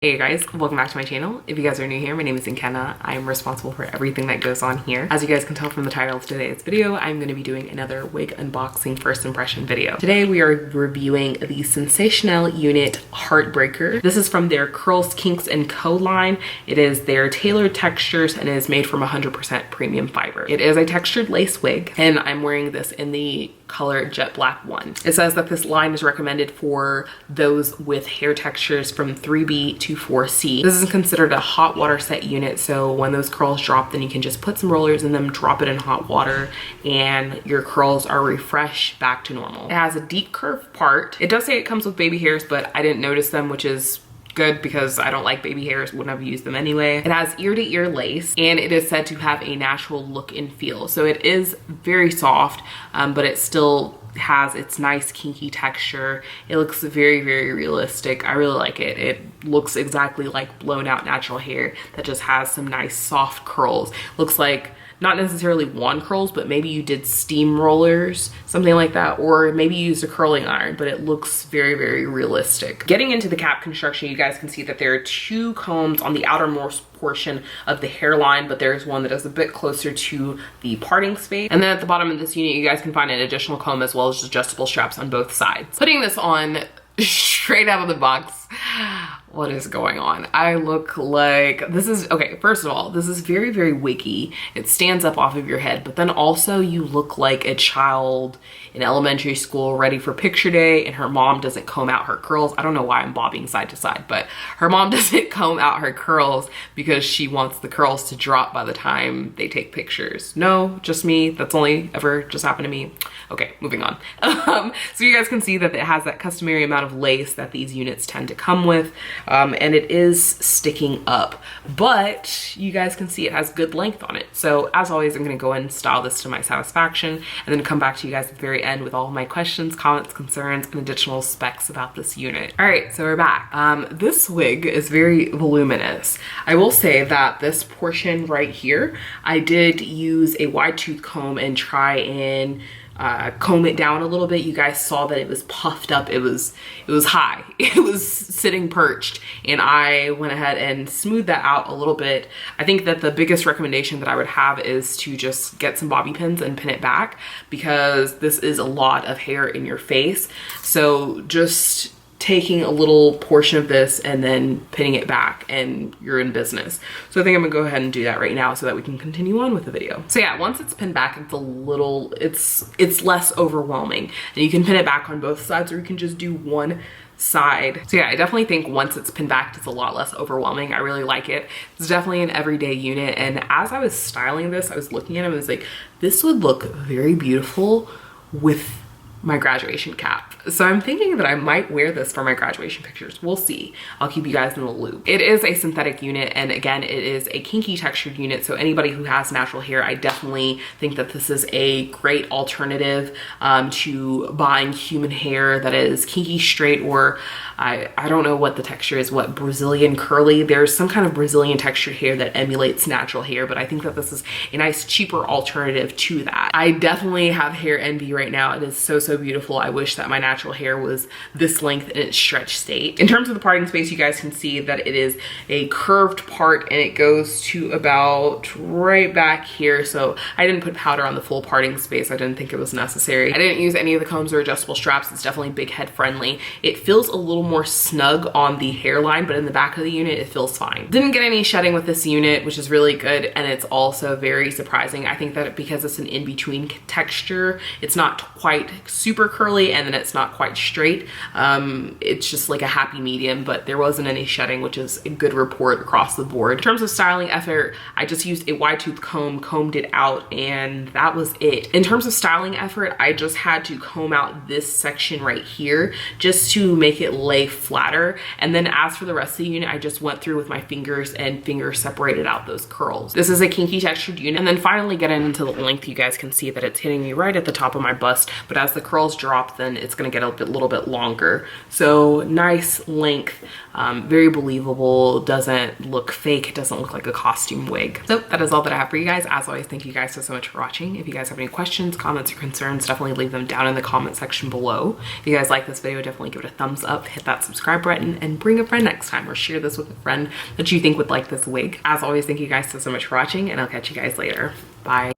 Hey guys, welcome back to my channel. If you guys are new here, my name is Nkenna. I am responsible for everything that goes on here. As you guys can tell from the title of today's video, I'm going to be doing another wig unboxing first impression video. Today we are reviewing the Sensationnel unit Heartbreaker. This is from their Curls, Kinks & Co line. It is their tailored textures and is made from 100% premium fiber. It is a textured lace wig and I'm wearing this in the color jet black one. It says that this line is recommended for those with hair textures from 3B to 4C. This is considered a hot water set unit, so when those curls drop, then you can just put some rollers in them, drop it in hot water, and your curls are refreshed back to normal. It has a deep curve part. It does say it comes with baby hairs, but I didn't notice them, which is good because I don't like baby hairs, wouldn't have used them anyway. It has ear-to-ear lace and it is said to have a natural look and feel. So it is very soft, but it still has its nice kinky texture. It looks very, very realistic. I really like it. It looks exactly like blown out natural hair that just has some nice soft curls. Looks like not necessarily wand curls, but maybe you did steam rollers, something like that, or maybe you used a curling iron, but it looks very, very realistic. Getting into the cap construction, you guys can see that there are two combs on the outermost portion of the hairline, but there's one that is a bit closer to the parting space. And then at the bottom of this unit, you guys can find an additional comb as well as adjustable straps on both sides. Putting this on straight out of the box, what is going on? I look like, this is, okay, first of all, this is very, very wiggy. It stands up off of your head, but then also you look like a child in elementary school ready for picture day and her mom doesn't comb out her curls. I don't know why I'm bobbing side to side, but her mom doesn't comb out her curls because she wants the curls to drop by the time they take pictures. No, just me. That's only ever just happened to me. Okay, moving on. So you guys can see that it has that customary amount of lace that these units tend to come with. And it is sticking up, but you guys can see it has good length on it. So as always, I'm gonna go and style this to my satisfaction and then come back to you guys at the very end with all of my questions, comments, concerns, and additional specs about this unit. All right, so we're back. This wig is very voluminous. I will say that this portion right here, I did use a wide tooth comb and try and comb it down a little bit. You guys saw that it was puffed up. It was high. It was sitting perched, and I went ahead and smoothed that out a little bit. I think that the biggest recommendation that I would have is to just get some bobby pins and pin it back because this is a lot of hair in your face. So just taking a little portion of this and then pinning it back and you're in business. So I think I'm gonna go ahead and do that right now so that we can continue on with the video. So yeah, once it's pinned back, it's a little, it's less overwhelming, and you can pin it back on both sides or you can just do one side. So yeah, I definitely think once it's pinned back, it's a lot less overwhelming. I really like it. It's definitely an everyday unit. And as I was styling this, I was looking at it and I was like, this would look very beautiful with my graduation cap. So I'm thinking that I might wear this for my graduation pictures. We'll see. I'll keep you guys in the loop. It is a synthetic unit, and again, it is a kinky textured unit. So anybody who has natural hair, I definitely think that this is a great alternative to buying human hair that is kinky straight, or I don't know what the texture is, what Brazilian curly. There's some kind of Brazilian textured hair that emulates natural hair, but I think that this is a nice cheaper alternative to that. I definitely have hair envy right now. It is so, so beautiful. I wish that my natural hair was this length in its stretch state. In terms of the parting space, you guys can see that it is a curved part and it goes to about right back here. So I didn't put powder on the full parting space. I didn't think it was necessary. I didn't use any of the combs or adjustable straps. It's definitely big head friendly. It feels a little more snug on the hairline, but in the back of the unit, it feels fine. Didn't get any shedding with this unit, which is really good. And it's also very surprising. I think that because it's an in-between texture, it's not quite super curly and then it's not quite straight. It's just like a happy medium, but there wasn't any shedding, which is a good report across the board. In terms of styling effort, I just used a wide tooth comb, combed it out, and that was it. In terms of styling effort, I just had to comb out this section right here just to make it lay flatter. And then as for the rest of the unit, I just went through with my fingers and separated out those curls. This is a kinky textured unit. And then finally getting into the length, you guys can see that it's hitting me right at the top of my bust, but as the curls drop, then it's gonna get a little bit longer. So nice length, very believable, doesn't look fake, it doesn't look like a costume wig. So that is all that I have for you guys. As always, thank you guys so much for watching. If you guys have any questions, comments, or concerns, definitely leave them down in the comment section below. If you guys like this video, definitely give it a thumbs up, hit that that subscribe button and bring a friend next time, or share this with a friend that you think would like this wig. As always, thank you guys so much for watching, and I'll catch you guys later. Bye.